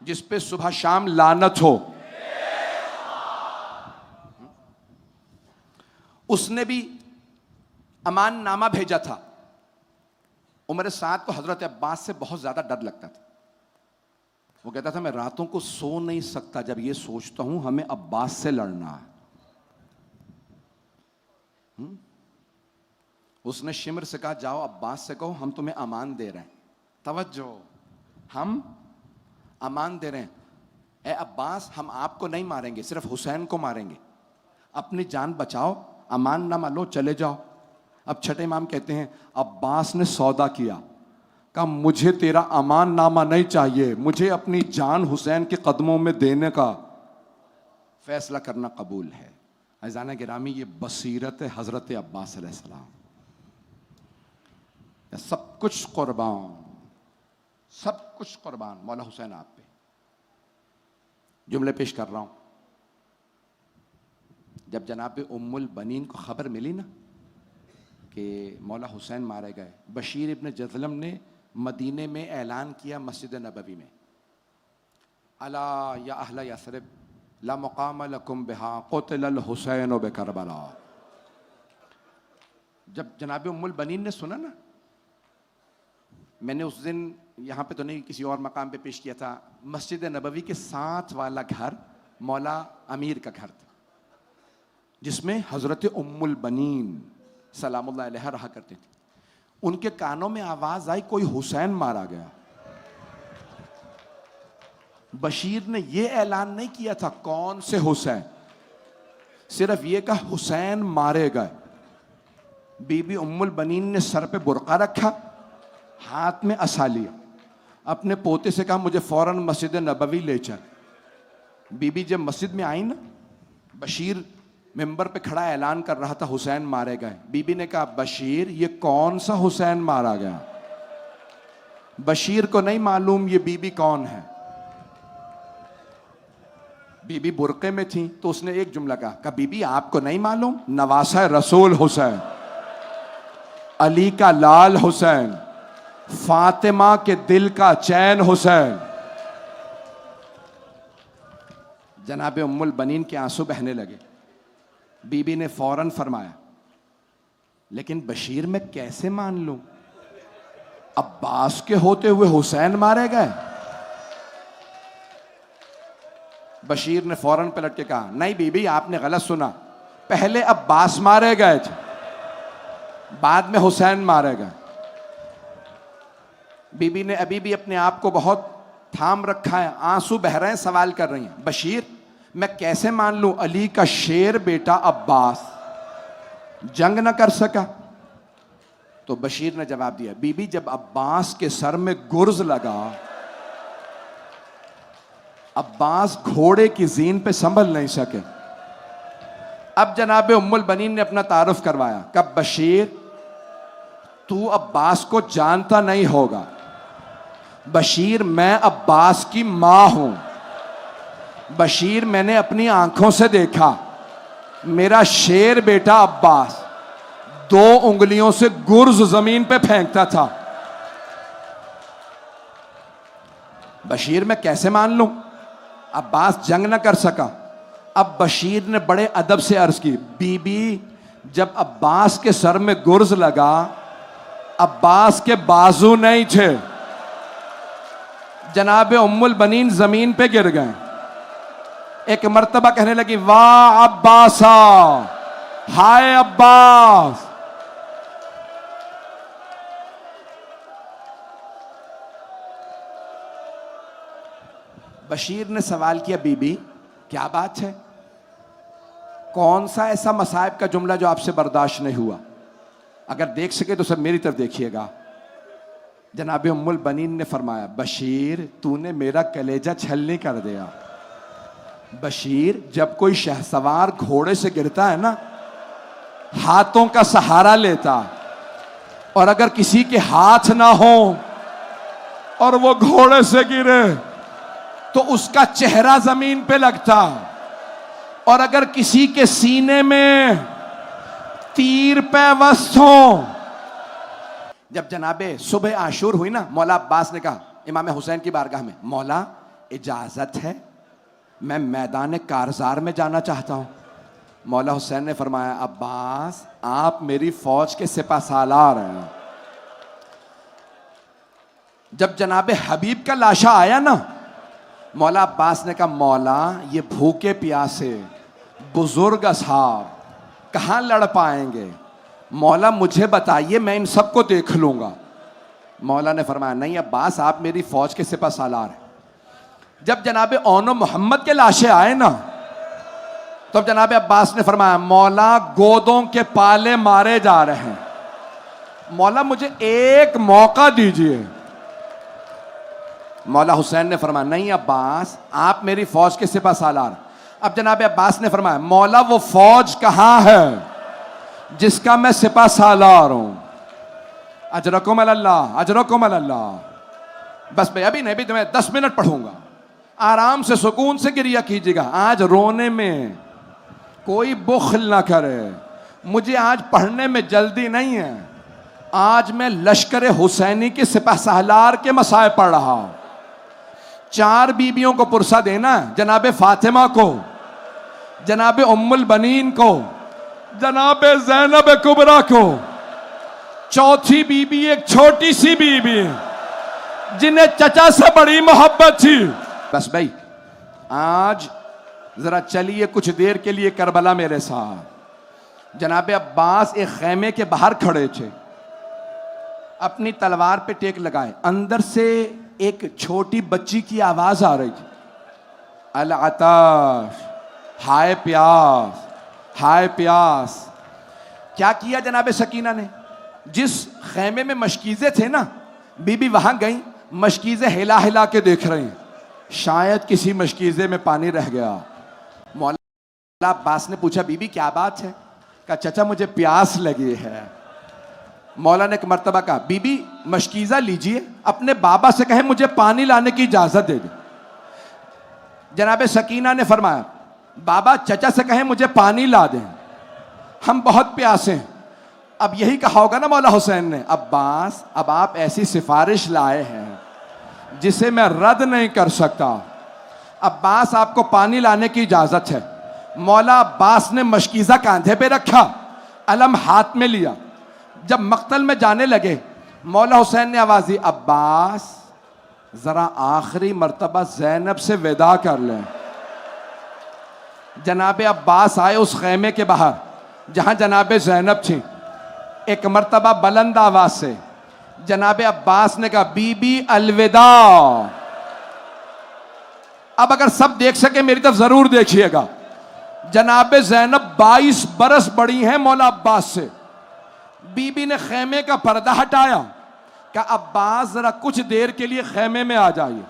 جس پہ صبح شام لعنت ہو. اس نے بھی امان نامہ بھیجا تھا. عمر سعد کو حضرت عباس سے بہت زیادہ ڈر لگتا تھا. وہ کہتا تھا میں راتوں کو سو نہیں سکتا جب یہ سوچتا ہوں ہمیں عباس سے لڑنا ہے. اس نے شمر سے کہا جاؤ عباس سے کہو ہم تمہیں امان دے رہے ہیں. توجہ, ہم امان دے رہے ہیں. اے عباس ہم آپ کو نہیں ماریں گے, صرف حسین کو ماریں گے. اپنی جان بچاؤ, امان نامہ لو, چلے جاؤ. اب چھٹے امام کہتے ہیں عباس نے سودا کیا, کہا مجھے تیرا امان نامہ نہیں چاہیے, مجھے اپنی جان حسین کے قدموں میں دینے کا فیصلہ کرنا قبول ہے. عزیزان گرامی, یہ بصیرت حضرت عباس علیہ السلام. سب کچھ قربان, سب کچھ قربان مولا حسین آپ پہ. جملے پیش کر رہا ہوں. جب جناب ام البنین کو خبر ملی نا کہ مولا حسین مارے گئے, بشیر ابن جذلم نے مدینے میں اعلان کیا مسجد نبوی میں, الا یا اہل یثرب لا مقام لکم بہا قتل الحسین بکربلا. جب جناب ام البنین نے سنا نا, میں نے اس دن یہاں پہ تو نہیں کسی اور مقام پہ پیش کیا تھا, مسجد نبوی کے ساتھ والا گھر مولا امیر کا گھر تھا جس میں حضرت ام البنین سلام اللہ علیہ رہا کرتے تھے. ان کے کانوں میں آواز آئی کوئی حسین مارا گیا. بشیر نے یہ اعلان نہیں کیا تھا کون سے حسین, صرف یہ کہا حسین مارے گئے. بی بی ام البنین نے سر پہ برقع رکھا, ہاتھ میں عصا لیا, اپنے پوتے سے کہا مجھے فوراً مسجد نبوی لے چل. بی بی جب مسجد میں آئی نا, بشیر ممبر پہ کھڑا اعلان کر رہا تھا حسین مارے گئے. بی بی نے کہا بشیر یہ کون سا حسین مارا گیا؟ بشیر کو نہیں معلوم یہ بی بی کون ہے. بی بی برقعے میں تھی تو اس نے ایک جملہ کہا بی بی آپ کو نہیں معلوم نواسہ رسول حسین, علی کا لال حسین, فاطمہ کے دل کا چین حسین. جناب ام البنین کے آنسو بہنے لگے. بی بی نے فوراً فرمایا لیکن بشیر میں کیسے مان لوں, عباس کے ہوتے ہوئے حسین مارے گئے. بشیر نے فوراً پلٹ کے کہا نہیں بی بی آپ نے غلط سنا, پہلے عباس مارے گئے تھے بعد میں حسین مارے گئے. بی بی نے ابھی بھی اپنے آپ کو بہت تھام رکھا ہے, آنسو بہ رہے ہیں, سوال کر رہی ہیں بشیر میں کیسے مان لوں علی کا شیر بیٹا عباس جنگ نہ کر سکا. تو بشیر نے جواب دیا بی بی جب عباس کے سر میں گرز لگا, عباس گھوڑے کی زین پہ سنبھل نہیں سکے. اب جناب ام البنین نے اپنا تعارف کروایا, کب بشیر تو عباس کو جانتا نہیں ہوگا, بشیر میں عباس کی ماں ہوں. بشیر میں نے اپنی آنکھوں سے دیکھا میرا شیر بیٹا عباس 2 انگلیوں سے گرز زمین پہ پھینکتا تھا. بشیر میں کیسے مان لوں, عباس جنگ نہ کر سکا. اب بشیر نے بڑے ادب سے عرض کی بی بی جب عباس کے سر میں گرز لگا عباس کے بازو نہیں تھے. جناب ام البنین زمین پہ گر گئے. ایک مرتبہ کہنے لگی واہ عباسا, ہائے عباس. بشیر نے سوال کیا بی بی کیا بات ہے, کون سا ایسا مصائب کا جملہ جو آپ سے برداشت نہیں ہوا؟ اگر دیکھ سکے تو سب میری طرف دیکھیے گا. جناب ام البنین نے فرمایا بشیر تو نے میرا کلیجہ چھلنی کر دیا. بشیر جب کوئی شہسوار گھوڑے سے گرتا ہے نا ہاتھوں کا سہارا لیتا, اور اگر کسی کے ہاتھ نہ ہوں اور وہ گھوڑے سے گرے تو اس کا چہرہ زمین پہ لگتا, اور اگر کسی کے سینے میں تیر پیوست ہوں. جب جناب صبح عاشور ہوئی نا, مولا عباس نے کہا امام حسین کی بارگاہ میں مولا اجازت ہے میں میدان کارزار میں جانا چاہتا ہوں. مولا حسین نے فرمایا عباس آپ میری فوج کے سپہ سالار ہیں. جب جناب حبیب کا لاشا آیا نا, مولا عباس نے کہا مولا یہ بھوکے پیاسے بزرگ اصحاب کہاں لڑ پائیں گے, مولا مجھے بتائیے میں ان سب کو دیکھ لوں گا. مولا نے فرمایا نہیں عباس آپ میری فوج کے سپہ سالار ہیں. جب جناب اون و محمد کے لاشے آئے نا, تب جناب عباس نے فرمایا مولا گودوں کے پالے مارے جا رہے ہیں, مولا مجھے ایک موقع دیجئے. مولا حسین نے فرمایا نہیں عباس آپ میری فوج کے سپہ سالار. اب جناب عباس نے فرمایا مولا وہ فوج کہاں ہے جس کا میں سپہ سالار ہوں. اجرکم اللہ اجرکم اللہ. بس بھائی ابھی نہیں, بھی میں 10 منٹ پڑھوں گا, آرام سے سکون سے گریہ کیجیے گا. آج رونے میں کوئی بخل نہ کرے, مجھے آج پڑھنے میں جلدی نہیں ہے. آج میں لشکر حسینی کے سپہ سالار کے مسائل پڑھ رہا ہوں. 4 بیویوں کو پرسہ دینا ہے, جناب فاطمہ کو, جناب ام البنین کو, جناب زینب کبریٰ کو. چوتھی بیوی ایک چھوٹی سی بیوی جنہیں چچا سے بڑی محبت تھی. بس بھائی آج ذرا چلیے کچھ دیر کے لیے کربلا میرے ساتھ. جناب عباس ایک خیمے کے باہر کھڑے تھے, اپنی تلوار پہ ٹیک لگائے. اندر سے ایک چھوٹی بچی کی آواز آ رہی تھی, العطش, ہائے پیاس ہائے پیاس. کیا کیا جناب سکینہ نے, جس خیمے میں مشکیزیں تھے نا, بی بی وہاں گئیں, مشکیزیں ہلا ہلا کے دیکھ رہی ہیں, شاید کسی مشکیزے میں پانی رہ گیا. مولا عباس نے پوچھا بی بی کیا بات ہے, کہا چچا مجھے پیاس لگی ہے. مولا نے ایک مرتبہ کہا بی بی مشکیزہ لیجئے, اپنے بابا سے کہیں مجھے پانی لانے کی اجازت دے دیں. جناب سکینہ نے فرمایا بابا چچا سے کہیں مجھے پانی لا دیں, ہم بہت پیاسے ہیں. اب یہی کہا ہوگا نا مولا حسین نے, عباس اب آپ ایسی سفارش لائے ہیں جسے میں رد نہیں کر سکتا, عباس آپ کو پانی لانے کی اجازت ہے. مولا عباس نے مشکیزہ کاندھے پہ رکھا, علم ہاتھ میں لیا. جب مقتل میں جانے لگے, مولا حسین نے آواز دی عباس ذرا آخری مرتبہ زینب سے وداع کر لیں. جناب عباس آئے اس خیمے کے باہر جہاں جناب زینب تھیں. ایک مرتبہ بلند آواز سے جناب عباس نے کہا بی بی الوداع. اب اگر سب دیکھ سکے میری طرف ضرور دیکھیے گا. جناب زینب 22 برس بڑی ہیں مولا عباس سے. بی بی نے خیمے کا پردہ ہٹایا, کہا عباس ذرا کچھ دیر کے لیے خیمے میں آ جائیے.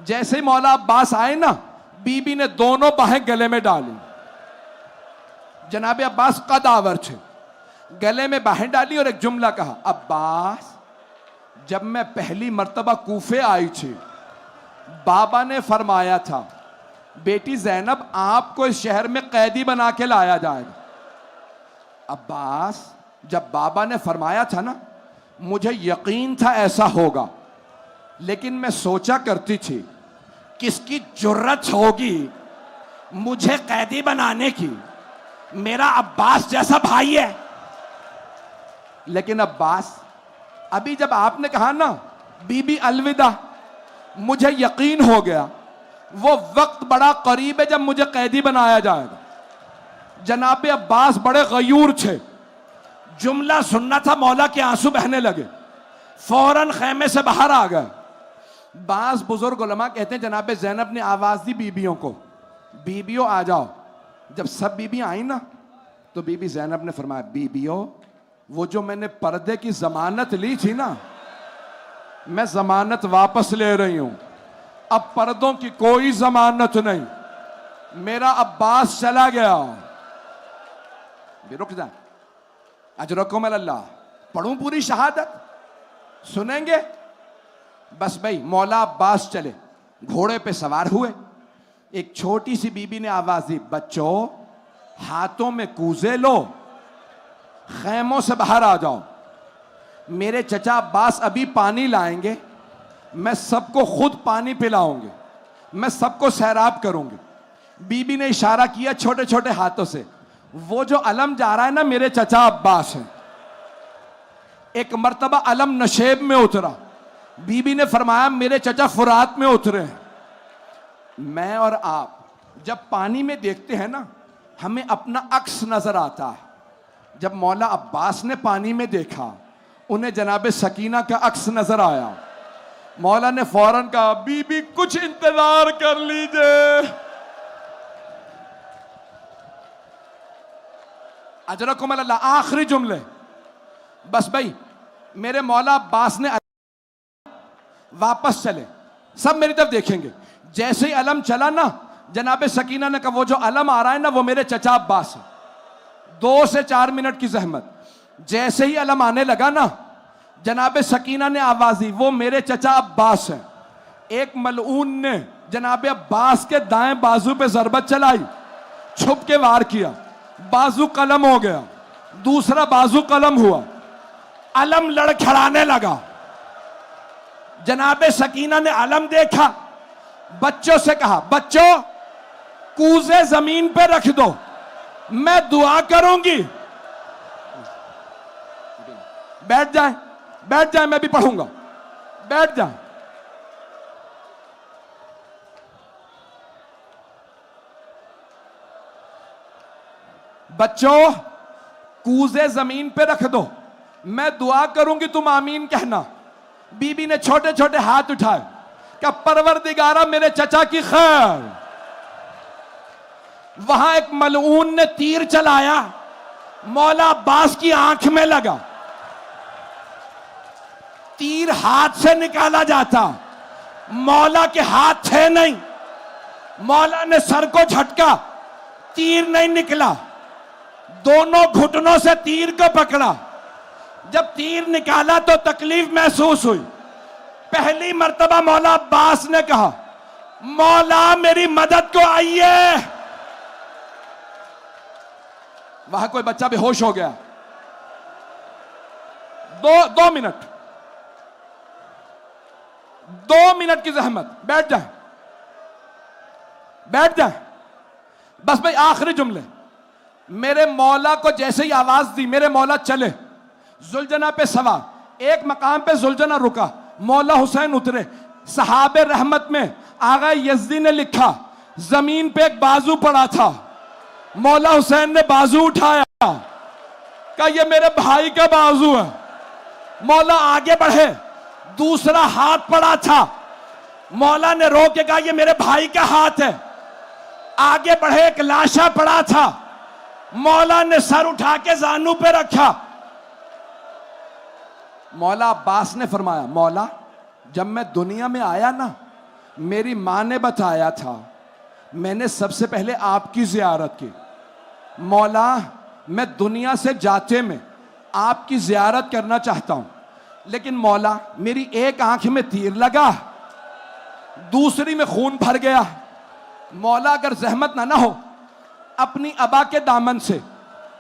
جیسے ہی مولا عباس آئے نا, بی بی نے دونوں باہیں گلے میں ڈالی. جناب عباس قد آور تھے, گلے میں باہیں ڈالی اور ایک جملہ کہا عباس جب میں پہلی مرتبہ کوفے آئی تھی بابا نے فرمایا تھا بیٹی زینب آپ کو اس شہر میں قیدی بنا کے لایا جائے گا. عباس جب بابا نے فرمایا تھا نا مجھے یقین تھا ایسا ہوگا, لیکن میں سوچا کرتی تھی کس کی جرت ہوگی مجھے قیدی بنانے کی, میرا عباس جیسا بھائی ہے. لیکن عباس ابھی جب آپ نے کہا نا بی بی الوداع, مجھے یقین ہو گیا وہ وقت بڑا قریب ہے جب مجھے قیدی بنایا جائے گا. جناب عباس بڑے غیور تھے, جملہ سننا تھا مولا کے آنسو بہنے لگے, فوراً خیمے سے باہر آ گئے. بعض بزرگ علماء کہتے ہیں جناب زینب نے آواز دی بیبیوں کو, بیبیوں آ جاؤ. جب سب بیبیاں آئیں نا تو بی بی زینب نے فرمایا بیبیوں وہ جو میں نے پردے کی ضمانت لی تھی نا, میں ضمانت واپس لے رہی ہوں. اب پردوں کی کوئی ضمانت نہیں, میرا عباس چلا گیا. بھی رک جائیں, اجرکم اللہ. پڑھوں پوری شہادت, سنیں گے؟ بس بھائی مولا عباس چلے, گھوڑے پہ سوار ہوئے. ایک چھوٹی سی بی بی نے آواز دی بچوں ہاتھوں میں کوزے لو, خیموں سے باہر آ جاؤ. میرے چچا عباس ابھی پانی لائیں گے, میں سب کو خود پانی پلاؤں گے. میں سب کو سیراب کروں گی. بی بی نے اشارہ کیا چھوٹے چھوٹے ہاتھوں سے. وہ جو علم جا رہا ہے نا میرے چچا عباس ہیں. ایک مرتبہ علم نشیب میں اترا. بی بی نے فرمایا میرے چچا فرات میں اترے ہیں. میں اور آپ جب پانی میں دیکھتے ہیں نا ہمیں اپنا عکس نظر آتا ہے. جب مولا عباس نے پانی میں دیکھا انہیں جناب سکینہ کا عکس نظر آیا. مولا نے فوراً کہا بی بی کچھ انتظار کر لیجئے. اجرکم اللہ. آخری جملے بس بھائی میرے مولا عباس نے واپس چلے. سب میری طرف دیکھیں گے. جیسے ہی علم چلا نا جناب سکینہ نے کہا وہ جو علم آ رہا ہے نا وہ میرے چچا عباس ہے. 2 سے 4 منٹ کی زحمت. جیسے ہی علم آنے لگا نا جناب سکینہ نے آواز دی وہ میرے چچا عباس ہیں. ایک ملعون نے جناب عباس کے دائیں بازو پہ ضربت چلائی, چھپ کے وار کیا, بازو قلم ہو گیا, دوسرا بازو قلم ہوا, علم لڑکھڑانے لگا. جناب سکینہ نے علم دیکھا, بچوں سے کہا بچوں کوزے زمین پہ رکھ دو میں دعا کروں گی. بیٹھ جائیں میں بھی پڑھوں گا. بیٹھ جائیں. بچوں کوزے زمین پہ رکھ دو میں دعا کروں گی تم آمین کہنا. بی بی نے چھوٹے چھوٹے ہاتھ اٹھائے کہ پروردگارہ میرے چچا کی خیر. وہاں ایک ملعون نے تیر چلایا, مولا عباس کی آنکھ میں لگا. تیر ہاتھ سے نکالا جاتا, مولا کے ہاتھ تھے نہیں. مولا نے سر کو جھٹکا, تیر نہیں نکلا. دونوں گھٹنوں سے تیر کو پکڑا. جب تیر نکالا تو تکلیف محسوس ہوئی. پہلی مرتبہ مولا عباس نے کہا مولا میری مدد کو آئیے. وہاں کوئی بچہ بے ہوش ہو گیا. 2 منٹ 2 منٹ کی زحمت. بیٹھ جائیں. بس بھائی آخری جملے. میرے مولا کو جیسے ہی آواز دی میرے مولا چلے. زلجنہ پہ سوار. ایک مقام پہ زلجنہ رکا, مولا حسین اترے. صحاب رحمت میں آغا یزدی نے لکھا زمین پہ ایک بازو پڑا تھا, مولا حسین نے بازو اٹھایا, کہا یہ میرے بھائی کا بازو ہے. مولا آگے بڑھے, دوسرا ہاتھ پڑا تھا, مولا نے رو کے کہا یہ میرے بھائی کا ہاتھ ہے. آگے بڑھے, ایک لاشا پڑا تھا, مولا نے سر اٹھا کے زانو پہ رکھا. مولا عباس نے فرمایا مولا جب میں دنیا میں آیا نا میری ماں نے بتایا تھا میں نے سب سے پہلے آپ کی زیارت کی. مولا میں دنیا سے جاتے میں آپ کی زیارت کرنا چاہتا ہوں, لیکن مولا میری ایک آنکھ میں تیر لگا, دوسری میں خون بھر گیا. مولا اگر زحمت نہ ہو اپنی ابا کے دامن سے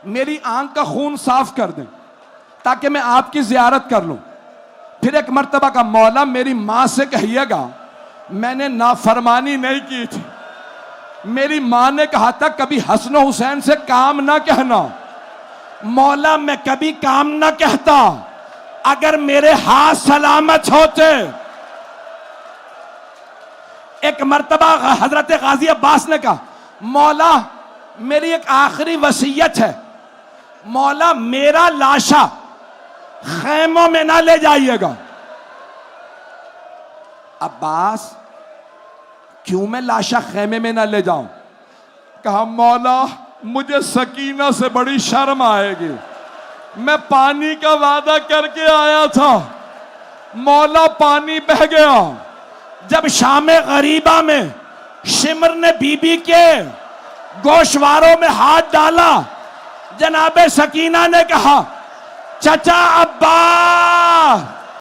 میری آنکھ کا خون صاف کر دیں تاکہ میں آپ کی زیارت کر لوں. پھر ایک مرتبہ کا مولا میری ماں سے کہیے گا میں نے نافرمانی نہیں کی تھی. میری ماں نے کہا تھا کبھی حسن و حسین سے کام نہ کہنا. مولا میں کبھی کام نہ کہتا اگر میرے ہاتھ سلامت ہوتے. ایک مرتبہ حضرت غازی عباس نے کہا مولا میری ایک آخری وصیت ہے, مولا میرا لاشا خیموں میں نہ لے جائیے گا. عباس کیوں میں لاشا خیمے میں نہ لے جاؤں؟ کہا مولا مجھے سکینہ سے بڑی شرم آئے گی, میں پانی کا وعدہ کر کے آیا تھا. مولا پانی بہہ گیا. جب شام غریبہ میں شمر نے بی بی کے گوشواروں میں ہاتھ ڈالا جناب سکینہ نے کہا چچا عباس